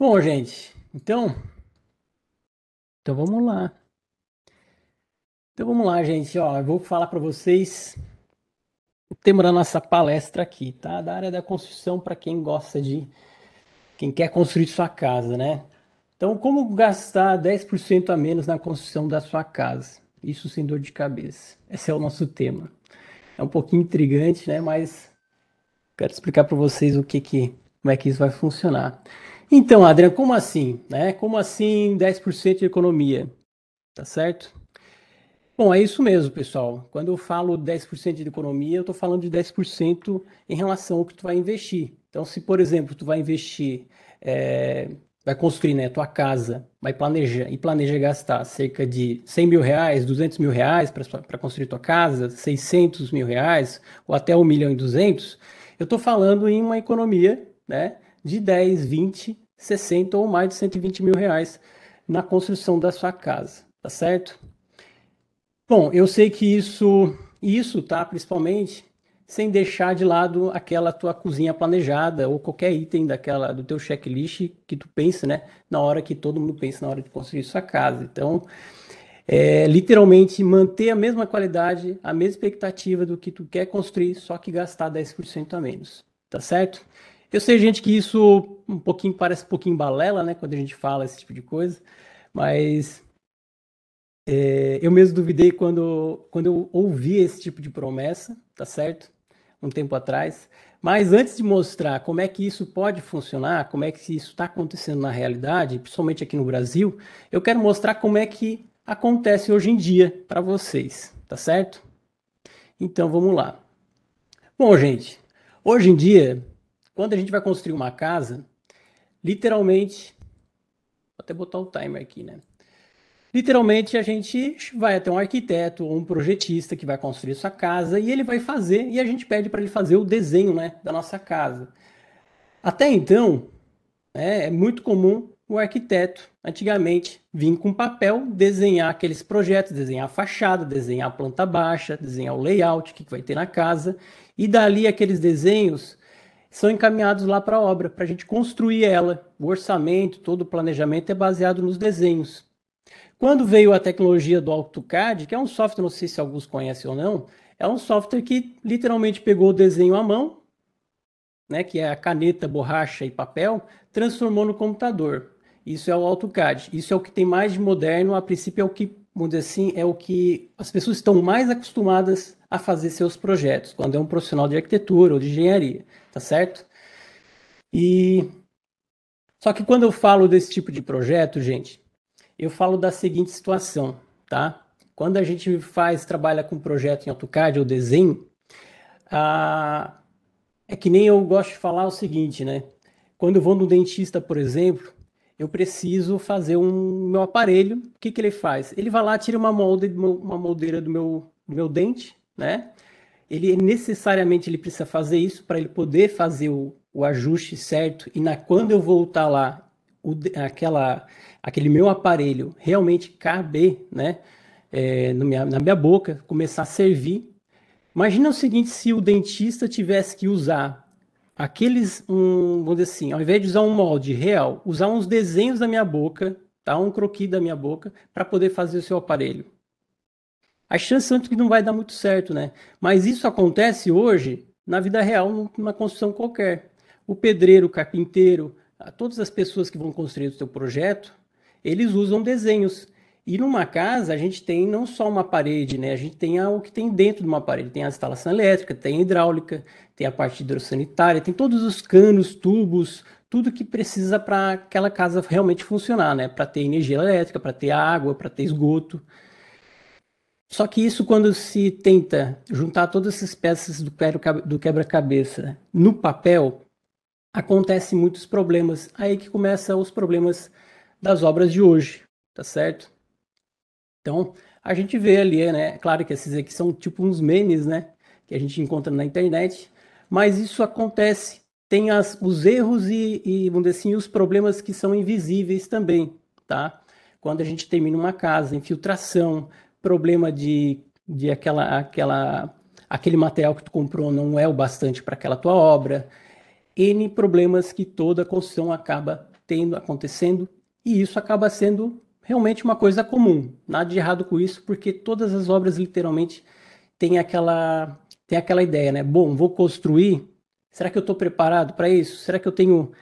Bom, gente, então vamos lá. Então vamos lá, gente. Ó, eu vou falar para vocês o tema da nossa palestra aqui, tá? Da área da construção para quem quer construir sua casa, né? Então, como gastar 10% a menos na construção da sua casa? Isso sem dor de cabeça. Esse é o nosso tema. É um pouquinho intrigante, né? Mas quero explicar para vocês como é que isso vai funcionar. Então, Adriano, como assim, né? Como assim 10% de economia? Tá certo? Bom, é isso mesmo, pessoal. Quando eu falo 10% de economia, eu estou falando de 10% em relação ao que tu vai investir. Então, se, por exemplo, tu vai investir, vai construir, né, tua casa, vai planejar e planeja gastar cerca de 100 mil reais, 200 mil reais para construir tua casa, 600 mil reais ou até 1,2 milhão, eu estou falando em uma economia, né, de 10, 20, 60 ou mais de 120 mil reais na construção da sua casa, tá certo? Bom, eu sei que isso tá, principalmente, sem deixar de lado aquela tua cozinha planejada ou qualquer item daquela do teu checklist que tu pensa, né, na hora que todo mundo pensa na hora de construir sua casa. Então, literalmente manter a mesma qualidade, a mesma expectativa do que tu quer construir, só que gastar 10% a menos, tá certo? Eu sei, gente, que isso parece um pouquinho balela, né, quando a gente fala esse tipo de coisa, mas eu mesmo duvidei quando eu ouvi esse tipo de promessa, tá certo? Um tempo atrás. Mas antes de mostrar como é que isso pode funcionar, como é que isso está acontecendo na realidade, principalmente aqui no Brasil, eu quero mostrar como é que acontece hoje em dia para vocês, tá certo? Então vamos lá. Bom, gente, hoje em dia, quando a gente vai construir uma casa, literalmente, vou até botar o timer aqui, né? Literalmente, a gente vai até um arquiteto ou um projetista que vai construir sua casa e ele vai fazer, e a gente pede para ele fazer o desenho, né, da nossa casa. Até então, é muito comum o arquiteto, antigamente, vir com papel, desenhar aqueles projetos, desenhar a fachada, desenhar a planta baixa, desenhar o layout que vai ter na casa, e dali aqueles desenhos são encaminhados lá para a obra, para a gente construir ela. O orçamento, todo o planejamento é baseado nos desenhos. Quando veio a tecnologia do AutoCAD, que é um software, não sei se alguns conhecem ou não, é um software que literalmente pegou o desenho à mão, né, que é a caneta, borracha e papel, transformou no computador. Isso é o AutoCAD. Isso é o que tem mais de moderno, a princípio é o que, vamos dizer assim, é o que as pessoas estão mais acostumadas a fazer seus projetos, quando é um profissional de arquitetura ou de engenharia, tá certo? E só que quando eu falo desse tipo de projeto, gente, eu falo da seguinte situação, tá? Quando a gente trabalha com projeto em AutoCAD ou desenho, a, é que nem eu gosto de falar o seguinte, né? Quando eu vou no dentista, por exemplo, eu preciso fazer um meu aparelho. O que que ele faz? Ele vai lá, tira uma moldeira do meu dente, né? Ele necessariamente ele precisa fazer isso para ele poder fazer o ajuste certo e quando eu voltar lá, aquele meu aparelho realmente caber, né? Na minha boca, começar a servir. Imagina o seguinte, se o dentista tivesse que usar vamos dizer assim, ao invés de usar um molde real, usar uns desenhos da minha boca, tá? Um croquis da minha boca, para poder fazer o seu aparelho. As chances são que não vai dar muito certo, né? Mas isso acontece hoje na vida real, numa construção qualquer. O pedreiro, o carpinteiro, todas as pessoas que vão construir o seu projeto, eles usam desenhos. E numa casa, a gente tem não só uma parede, né? A gente tem o que tem dentro de uma parede. Tem a instalação elétrica, tem a hidráulica, tem a parte hidrossanitária, tem todos os canos, tubos, tudo que precisa para aquela casa realmente funcionar, né? Para ter energia elétrica, para ter água, para ter esgoto. Só que isso, quando se tenta juntar todas essas peças do quebra-cabeça no papel, acontecem muitos problemas. Aí que começam os problemas das obras de hoje, tá certo? Então, a gente vê ali, né? Claro que esses aqui são tipo uns memes, né? Que a gente encontra na internet, mas isso acontece. Tem os erros vamos dizer assim, os problemas que são invisíveis também, tá? Quando a gente termina uma casa, infiltração, problema de aquele material que tu comprou não é o bastante para aquela tua obra, N problemas que toda construção acaba acontecendo, e isso acaba sendo realmente uma coisa comum. Nada de errado com isso, porque todas as obras literalmente têm aquela ideia, né? Bom, vou construir. Será que eu estou preparado para isso? Será que eu tenho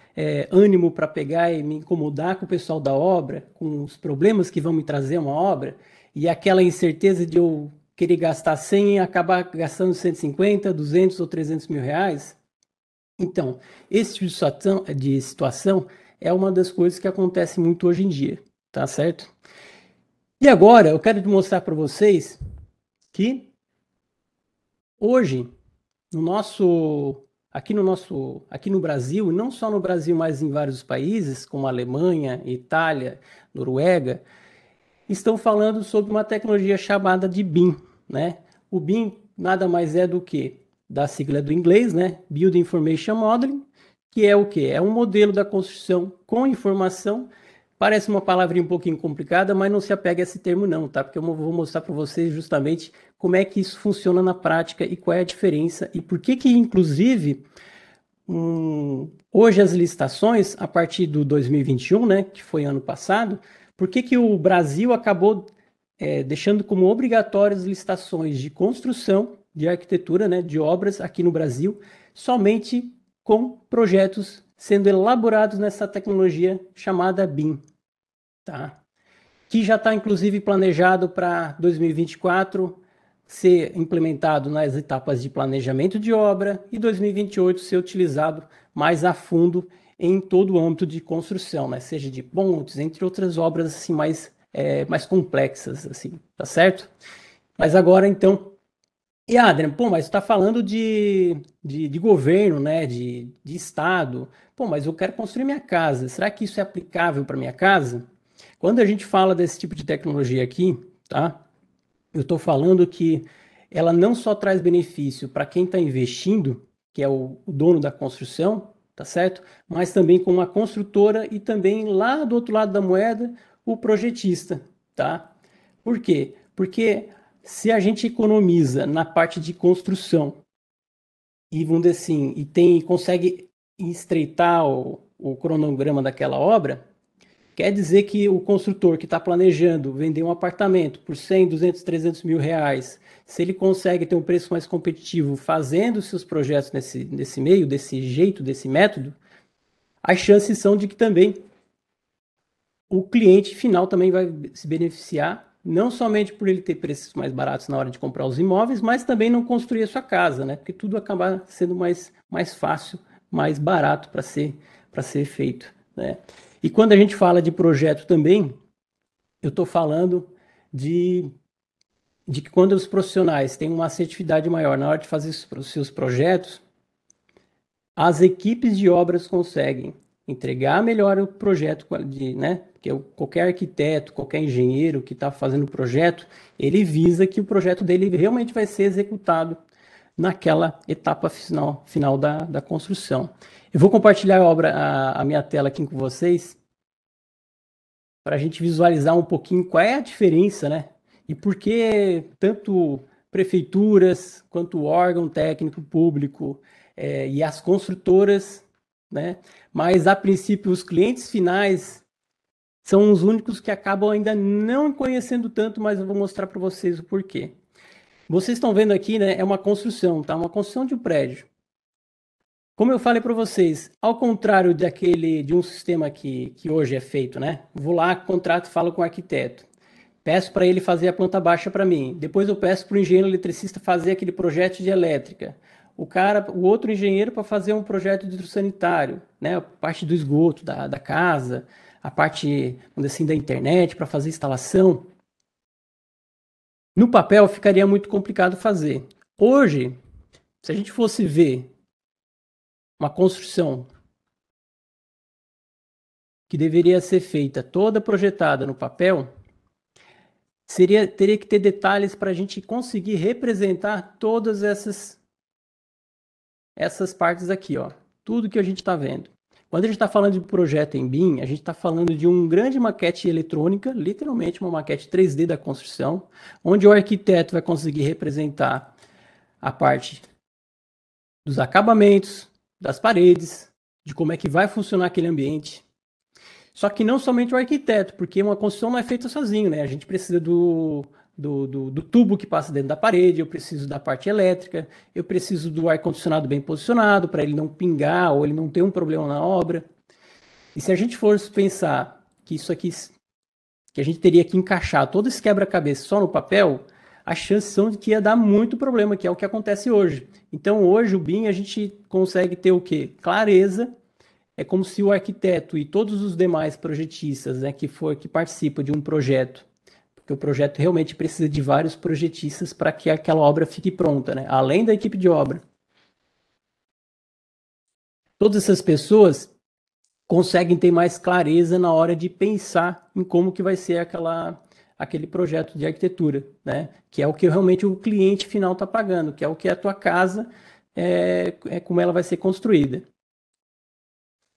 ânimo para pegar e me incomodar com o pessoal da obra, com os problemas que vão me trazer uma obra? E aquela incerteza de eu querer gastar 100 e acabar gastando 150, 200 ou 300 mil reais? Então, esse tipo de situação é uma das coisas que acontece muito hoje em dia, tá certo? E agora eu quero mostrar para vocês que hoje no nosso aqui no Brasil, não só no Brasil, mas em vários países, como Alemanha, Itália, Noruega, estão falando sobre uma tecnologia chamada de BIM, né? O BIM nada mais é do que da sigla do inglês, né? Building Information Modeling, que é o que? É um modelo da construção com informação. Parece uma palavrinha um pouquinho complicada, mas não se apega a esse termo não, tá? Porque eu vou mostrar para vocês justamente como é que isso funciona na prática e qual é a diferença e por que inclusive, hoje as licitações, a partir do 2021, né, que foi ano passado, por que o Brasil acabou deixando como obrigatórias licitações de construção, de arquitetura, né, de obras aqui no Brasil, somente com projetos sendo elaborados nessa tecnologia chamada BIM, tá? Que já está inclusive planejado para 2024 ser implementado nas etapas de planejamento de obra e 2028 ser utilizado mais a fundo em todo o âmbito de construção, né? Seja de pontes, entre outras obras assim mais complexas, assim, tá certo? Mas agora então, e Adrian, pô, mas você está falando de governo, né? De estado. Pô, mas eu quero construir minha casa. Será que isso é aplicável para minha casa? Quando a gente fala desse tipo de tecnologia aqui, tá? Eu estou falando que ela não só traz benefício para quem está investindo, que é o dono da construção, tá certo? Mas também com uma construtora e também lá do outro lado da moeda, o projetista, tá? Por quê? Porque se a gente economiza na parte de construção e vamos dizer assim, consegue estreitar o cronograma daquela obra, quer dizer que o construtor que está planejando vender um apartamento por 100, 200, 300 mil reais, se ele consegue ter um preço mais competitivo fazendo seus projetos nesse meio, desse jeito, desse método, as chances são de que também o cliente final também vai se beneficiar, não somente por ele ter preços mais baratos na hora de comprar os imóveis, mas também não construir a sua casa, né? Porque tudo acaba sendo mais fácil, mais barato para ser feito, né? E quando a gente fala de projeto também, eu estou falando de que quando os profissionais têm uma assertividade maior na hora de fazer os seus projetos, as equipes de obras conseguem entregar melhor o projeto, né? Porque qualquer arquiteto, qualquer engenheiro que está fazendo o projeto, ele visa que o projeto dele realmente vai ser executado naquela etapa final da construção. Eu vou compartilhar a minha tela aqui com vocês para a gente visualizar um pouquinho qual é a diferença, né? E por que tanto prefeituras quanto órgão técnico público e as construtoras, né? Mas a princípio os clientes finais são os únicos que acabam ainda não conhecendo tanto, mas eu vou mostrar para vocês o porquê. Vocês estão vendo aqui, né? É uma construção, tá? Uma construção de um prédio. Como eu falei para vocês, ao contrário de um sistema que hoje é feito, né? Vou lá, contrato, falo com o arquiteto. Peço para ele fazer a planta baixa para mim. Depois eu peço para o engenheiro eletricista fazer aquele projeto de elétrica. O outro engenheiro para fazer um projeto de hidrossanitário, né? A parte do esgoto da casa, a parte, vamos dizer assim, da internet para fazer instalação. No papel ficaria muito complicado fazer. Hoje, se a gente fosse ver uma construção que deveria ser feita toda projetada no papel, teria que ter detalhes para a gente conseguir representar todas essas partes aqui, ó. Tudo que a gente está vendo. Quando a gente está falando de projeto em BIM, a gente está falando de uma grande maquete eletrônica, literalmente uma maquete 3D da construção, onde o arquiteto vai conseguir representar a parte dos acabamentos, das paredes, de como é que vai funcionar aquele ambiente. Só que não somente o arquiteto, porque uma construção não é feita sozinho, né? A gente precisa do tubo que passa dentro da parede, eu preciso da parte elétrica, eu preciso do ar-condicionado bem posicionado para ele não pingar ou ele não ter um problema na obra. E se a gente for pensar que isso aqui, que a gente teria que encaixar todo esse quebra-cabeça só no papel, as chances são de que ia dar muito problema, que é o que acontece hoje. Então hoje o BIM a gente consegue ter o quê? Clareza. É como se o arquiteto e todos os demais projetistas, né, que participam de um projeto, porque o projeto realmente precisa de vários projetistas para que aquela obra fique pronta, né? Além da equipe de obra. Todas essas pessoas conseguem ter mais clareza na hora de pensar em como que vai ser aquele projeto de arquitetura, né? Que é o que realmente o cliente final está pagando, que é o que a tua casa é como ela vai ser construída.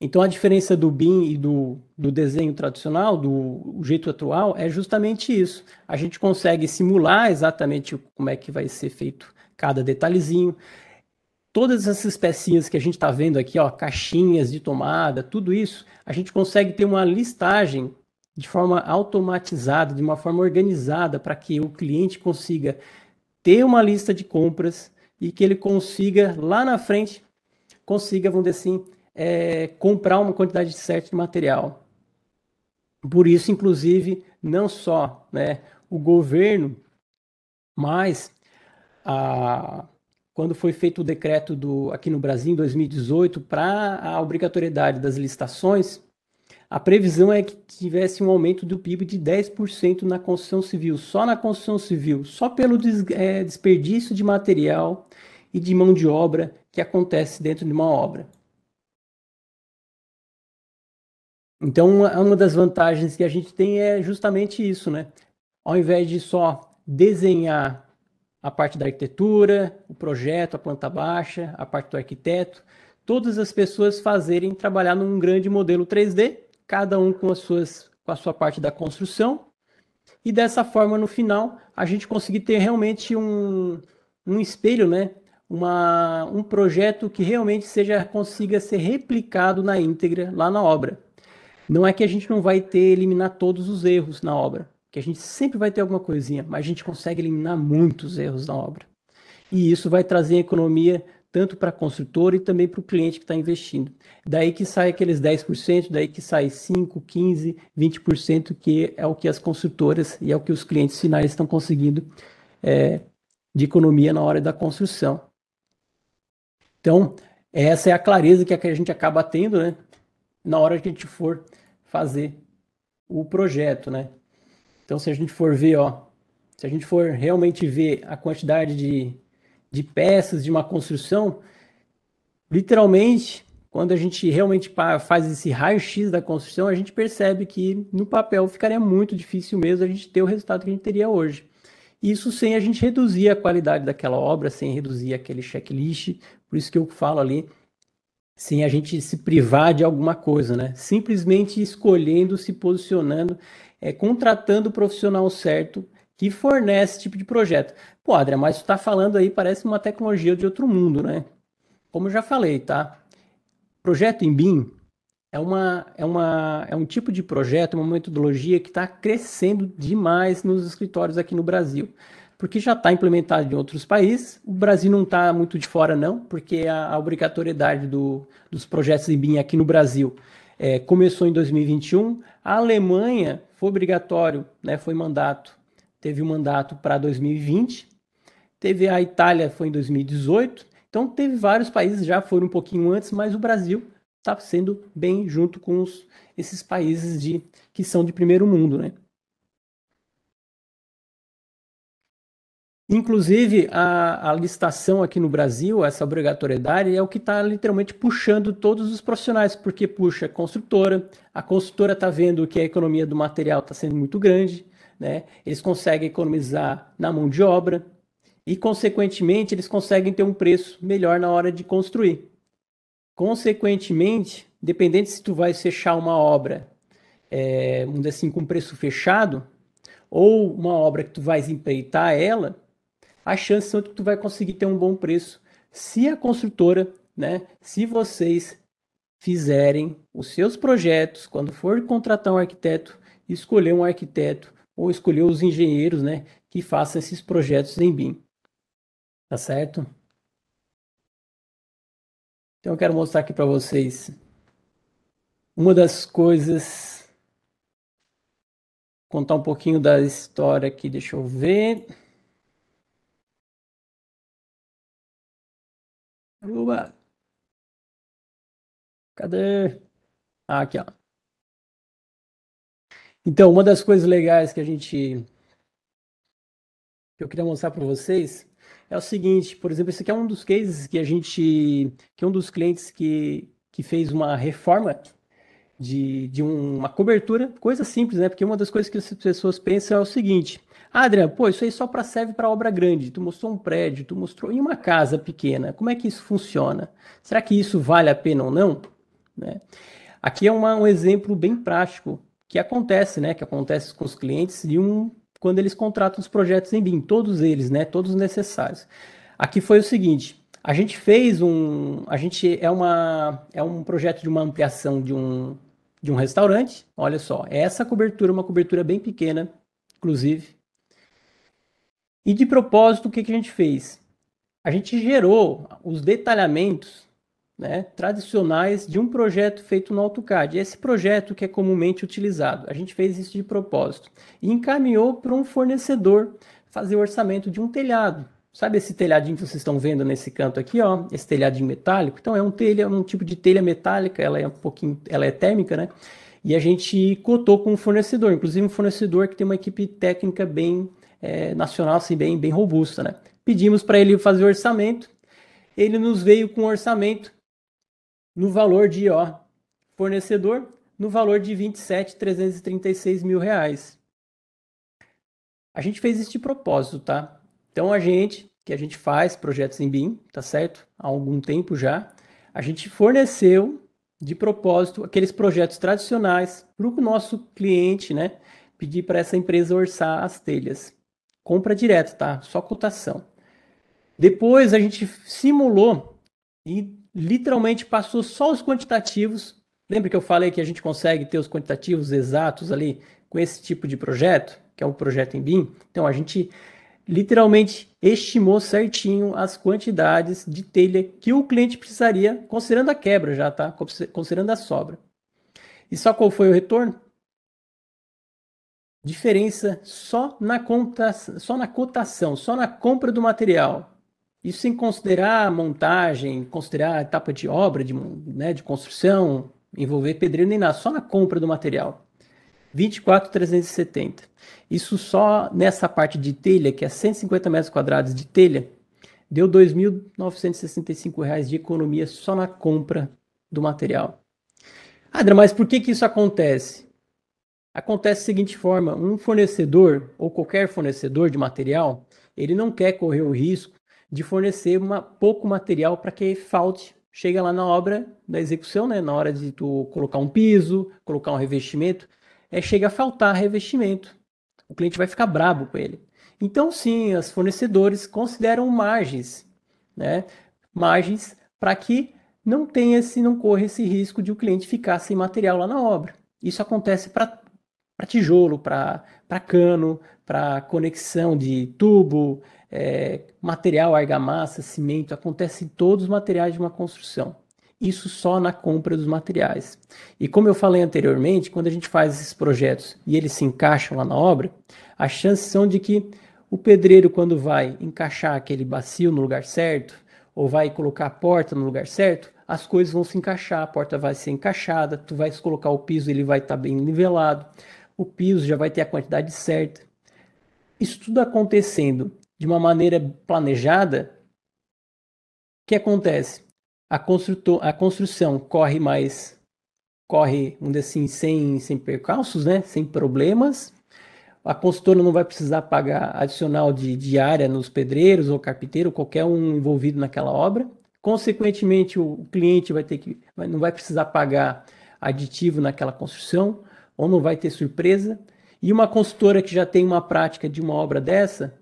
Então, a diferença do BIM e do desenho tradicional, do jeito atual, é justamente isso. A gente consegue simular exatamente como é que vai ser feito cada detalhezinho. Todas essas pecinhas que a gente está vendo aqui, ó, caixinhas de tomada, tudo isso, a gente consegue ter uma listagem de forma automatizada, de uma forma organizada, para que o cliente consiga ter uma lista de compras e que ele consiga, lá na frente, consiga, vamos dizer assim, comprar uma quantidade certa de material. Por isso, inclusive, não só, né, o governo, mas quando foi feito o decreto aqui no Brasil, em 2018, para a obrigatoriedade das licitações, a previsão é que tivesse um aumento do PIB de 10% na construção civil, só na construção civil, só pelo desperdício de material e de mão de obra que acontece dentro de uma obra. Então, uma das vantagens que a gente tem é justamente isso, né? Ao invés de só desenhar a parte da arquitetura, o projeto, a planta baixa, a parte do arquiteto, todas as pessoas trabalhar num grande modelo 3D, cada um com a sua parte da construção, e dessa forma, no final, a gente conseguir ter realmente um espelho, né? Um projeto que realmente consiga ser replicado na íntegra lá na obra. Não é que a gente não vai eliminar todos os erros na obra, que a gente sempre vai ter alguma coisinha, mas a gente consegue eliminar muitos erros na obra. E isso vai trazer economia tanto para a construtora e também para o cliente que está investindo. Daí que sai aqueles 10%, daí que sai 5%, 15%, 20%, que é o que as construtoras e é o que os clientes finais estão conseguindo de economia na hora da construção. Então, essa é a clareza que a gente acaba tendo, né, na hora que a gente for fazer o projeto, né? Então, se a gente for ver, ó, se a gente for realmente ver a quantidade de peças de uma construção, literalmente, quando a gente realmente faz esse raio-x da construção, a gente percebe que no papel ficaria muito difícil mesmo a gente ter o resultado que a gente teria hoje. Isso sem a gente reduzir a qualidade daquela obra, sem reduzir aquele checklist, por isso que eu falo ali, sem a gente se privar de alguma coisa, né? Simplesmente escolhendo, se posicionando, contratando o profissional certo que fornece esse tipo de projeto. Pô, Adria, mas tu tá falando aí, parece uma tecnologia de outro mundo, né? Como eu já falei, tá? Projeto em BIM é um tipo de projeto, uma metodologia que está crescendo demais nos escritórios aqui no Brasil. Porque já está implementado em outros países. O Brasil não está muito de fora, não, porque a obrigatoriedade dos projetos em BIM aqui no Brasil começou em 2021. A Alemanha foi obrigatório, né, teve um mandato para 2020. Teve a Itália, foi em 2018. Então, teve vários países já foram um pouquinho antes, mas o Brasil está sendo bem junto com esses países que são de primeiro mundo, né? Inclusive, a licitação aqui no Brasil, essa obrigatoriedade, é o que está literalmente puxando todos os profissionais, porque puxa a construtora está vendo que a economia do material está sendo muito grande, né? Eles conseguem economizar na mão de obra e, consequentemente, eles conseguem ter um preço melhor na hora de construir. Consequentemente, dependente se tu vai fechar uma obra, vamos dizer assim, com preço fechado, ou uma obra que tu vai empreitar ela, as chances são que tu vai conseguir ter um bom preço se a construtora, né, se vocês fizerem os seus projetos, quando for contratar um arquiteto, escolher um arquiteto ou escolher os engenheiros, né, que façam esses projetos em BIM. Tá certo? Então eu quero mostrar aqui para vocês uma das coisas, contar um pouquinho da história aqui, deixa eu ver. Uba. Cadê? Ah, aqui, ó. Então, uma das coisas legais que eu queria mostrar para vocês é o seguinte, por exemplo, esse aqui é um dos cases que um dos clientes que fez uma reforma de uma cobertura, coisa simples, né? Porque uma das coisas que as pessoas pensam é o seguinte: ah, Adriano, pô, isso aí só serve para obra grande. Tu mostrou um prédio, tu mostrou em uma casa pequena. Como é que isso funciona? Será que isso vale a pena ou não? Né? Aqui é um exemplo bem prático que acontece, né? Que acontece com os clientes quando eles contratam os projetos em BIM, todos eles, né? Todos necessários. Aqui foi o seguinte: a gente é um projeto de uma ampliação de um restaurante. Olha só, essa cobertura, uma cobertura bem pequena, inclusive. E de propósito, o que a gente fez? A gente gerou os detalhamentos, né, tradicionais de um projeto feito no AutoCAD. Esse projeto que é comumente utilizado. A gente fez isso de propósito e encaminhou para um fornecedor fazer o orçamento de um telhado. Sabe esse telhadinho que vocês estão vendo nesse canto aqui, ó? Esse telhadinho metálico. Então é um tipo de telha metálica. Ela é térmica, né? E a gente cotou com um fornecedor, inclusive um fornecedor que tem uma equipe técnica bem nacional, assim, bem robusta, né? Pedimos para ele fazer o orçamento. Ele nos veio com um orçamento no valor de, ó, fornecedor, no valor de 27.336 mil reais. A gente fez isso de propósito, tá? Então que a gente faz projetos em BIM, tá certo? Há algum tempo já, a gente forneceu de propósito aqueles projetos tradicionais para o nosso cliente, né? Pedir para essa empresa orçar as telhas. Compra direto, tá? Só cotação. Depois a gente simulou e literalmente passou só os quantitativos. Lembra que eu falei que a gente consegue ter os quantitativos exatos ali com esse tipo de projeto, que é o projeto em BIM? Então a gente literalmente estimou certinho as quantidades de telha que o cliente precisaria, considerando a quebra já, tá? Considerando a sobra. E só qual foi o retorno? Diferença só na cotação, só na compra do material. Isso sem considerar a montagem, considerar a etapa de obra, né, de construção, envolver pedreiro nem nada, só na compra do material. 24.370. Isso só nessa parte de telha, que é 150 metros quadrados de telha, deu R$ 2.965 de economia só na compra do material. Adra, mas por que isso acontece? Acontece da seguinte forma: um fornecedor ou qualquer fornecedor de material, ele não quer correr o risco de fornecer pouco material para que falte, chega lá na obra da execução, né, na hora de tu colocar um piso, colocar um revestimento, chega a faltar revestimento. O cliente vai ficar brabo com ele. Então, sim, os fornecedores consideram margens, né? Margens para que não corra esse risco de o cliente ficar sem material lá na obra. Isso acontece para tijolo, para cano, para conexão de tubo, material, argamassa, cimento, acontece em todos os materiais de uma construção. Isso só na compra dos materiais. E como eu falei anteriormente, quando a gente faz esses projetos e eles se encaixam lá na obra, as chances são de que o pedreiro, quando vai encaixar aquele bacio no lugar certo, ou vai colocar a porta no lugar certo, as coisas vão se encaixar, a porta vai ser encaixada, tu vai colocar o piso, ele vai estar bem nivelado, o piso já vai ter a quantidade certa. Isso tudo acontecendo de uma maneira planejada, o que acontece? A construção corre, vamos dizer assim, sem percalços, né? Sem problemas. A consultora não vai precisar pagar adicional de diária nos pedreiros ou carpinteiro, qualquer um envolvido naquela obra. Consequentemente, o cliente não vai precisar pagar aditivo naquela construção, ou não vai ter surpresa. E uma consultora que já tem uma prática de uma obra dessa,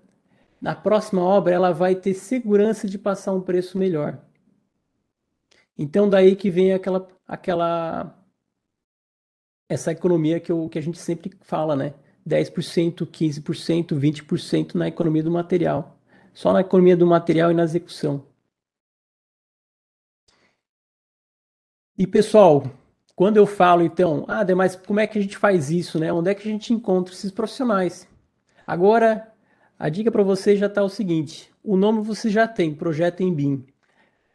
na próxima obra ela vai ter segurança de passar um preço melhor. Então daí que vem essa economia que a gente sempre fala, né? 10%, 15%, 20% na economia do material. Só na economia do material e na execução. E pessoal, quando eu falo então, mas como é que a gente faz isso, né? Onde é que a gente encontra esses profissionais? Agora, a dica para você já está o seguinte: o nome você já tem, Projeto em BIM.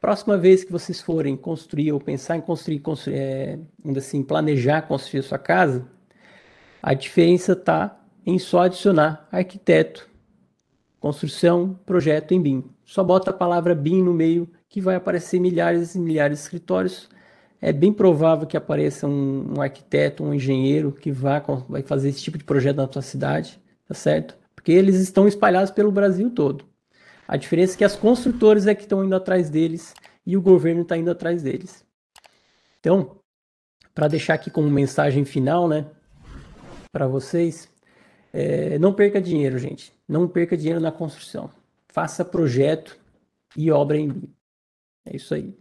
Próxima vez que vocês forem construir ou pensar em ainda assim, planejar construir a sua casa, a diferença está em só adicionar arquiteto, construção, projeto em BIM. Só bota a palavra BIM no meio que vai aparecer milhares e milhares de escritórios. É bem provável que apareça um arquiteto, um engenheiro que vai fazer esse tipo de projeto na tua cidade, tá certo? Porque eles estão espalhados pelo Brasil todo. A diferença é que as construtoras é que estão indo atrás deles e o governo está indo atrás deles. Então, para deixar aqui como mensagem final, né, para vocês, não perca dinheiro, gente. Não perca dinheiro na construção. Faça projeto e obra em BIM. É isso aí.